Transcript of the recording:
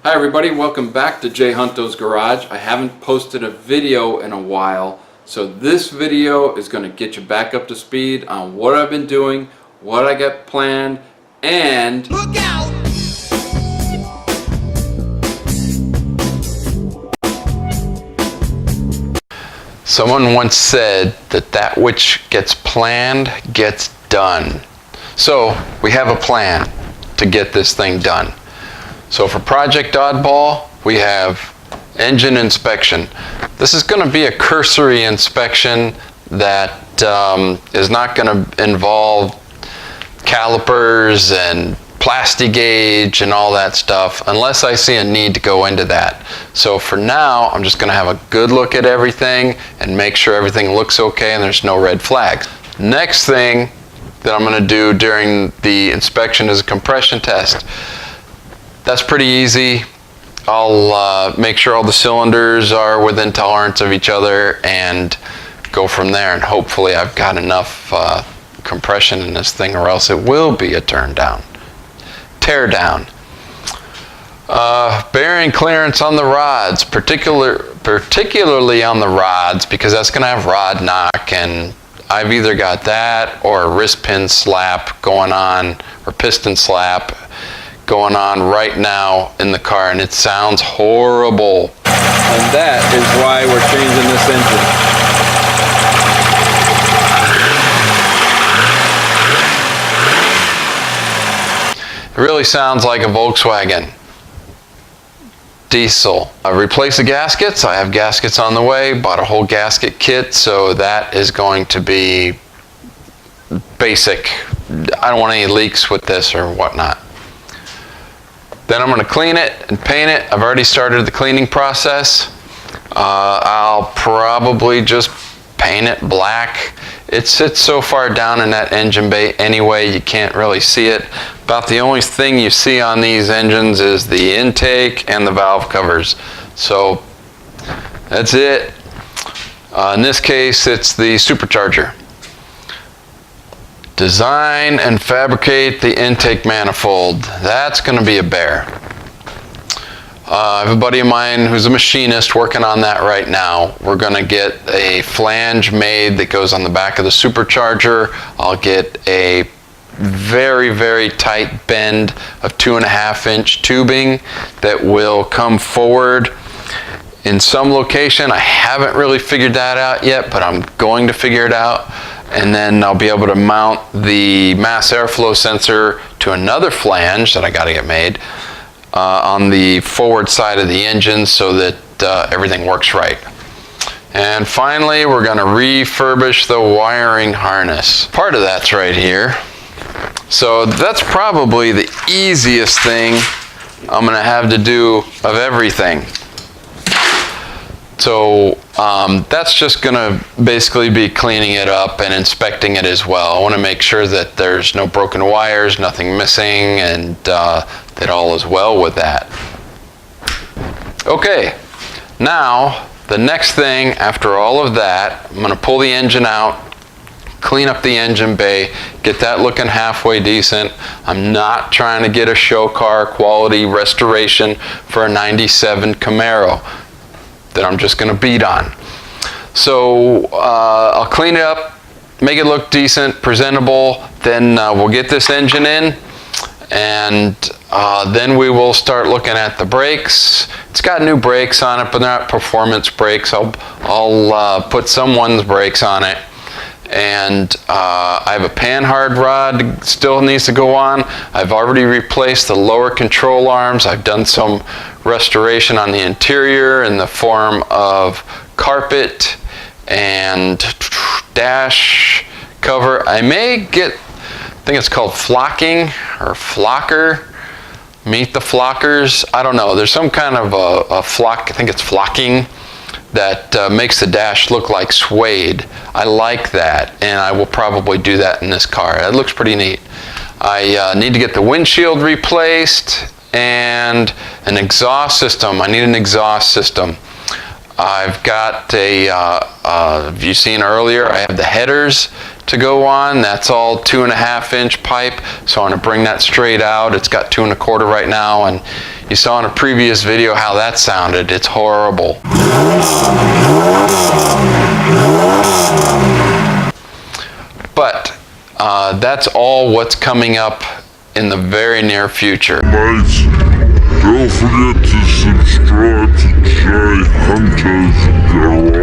Hi everybody, welcome back to Jay Hunto's Garage. I haven't posted a video in a while, so this video is going to get you back up to speed on what I've been doing, what I got planned, and look out! Someone once said that which gets planned gets done. So we have a plan to get this thing done. So for Project Oddball, we have engine inspection. This is going to be a cursory inspection that is not going to involve calipers and plastic gauge and all that stuff unless I see a need to go into that. So for now, I'm just going to have a good look at everything and make sure everything looks okay and there's no red flags. Next thing that I'm going to do during the inspection is a compression test. That's pretty easy. I'll make sure all the cylinders are within tolerance of each other and go from there, and hopefully I've got enough compression in this thing, or else it will be a tear down. Bearing clearance on the rods, particularly on the rods, because that's going to have rod knock, and I've either got that or a wrist pin slap going on, or piston slap going on right now in the car, and it sounds horrible. And that is why we're changing this engine. It really sounds like a Volkswagen diesel. I replaced the gaskets. I have gaskets on the way. Bought a whole gasket kit, so that is going to be basic. I don't want any leaks with this or whatnot. Then I'm going to clean it and paint it. I've already started the cleaning process. I'll probably just paint it black. It sits so far down in that engine bay anyway, you can't really see it. About the only thing you see on these engines is the intake and the valve covers. So that's it. In this case, it's the supercharger. Design and fabricate the intake manifold. That's going to be a bear. I have a buddy of mine who's a machinist working on that right now. We're going to get a flange made that goes on the back of the supercharger. I'll get a very, very tight bend of 2.5-inch tubing that will come forward in some location. I haven't really figured that out yet, but I'm going to figure it out. And then I'll be able to mount the mass airflow sensor to another flange that I got to get made on the forward side of the engine so that everything works right. And finally, we're going to refurbish the wiring harness. Part of that's right here. So that's probably the easiest thing I'm going to have to do of everything. So that's just going to basically be cleaning it up and inspecting it as well. I want to make sure that there's no broken wires, nothing missing, and that all is well with that. Okay, now the next thing after all of that, I'm going to pull the engine out, clean up the engine bay, get that looking halfway decent. I'm not trying to get a show car quality restoration for a 97 Camaro that I'm just going to beat on. So I'll clean it up, make it look decent, presentable, then we'll get this engine in, and then we will start looking at the brakes. It's got new brakes on it, but they're not performance brakes. I'll put someone's brakes on it. And I have a panhard rod still needs to go on. I've already replaced the lower control arms. I've done some restoration on the interior in the form of carpet and dash cover. I may get, I think it's called flocking or flocker. Meet the flockers. I don't know. There's some kind of a flock, I think it's flocking, that makes the dash look like suede. I like that, and I will probably do that in this car. It looks pretty neat. I need to get the windshield replaced and an exhaust system. I need an exhaust system. I've got a, you've seen earlier, I have the headers to go on. That's all 2.5-inch pipe, so I'm going to bring that straight out. It's got 2 1/4 right now, and you saw in a previous video how that sounded. It's horrible. But that's all what's coming up in the very near future. Mates, don't forget to subscribe to Jay Hunter's Garage.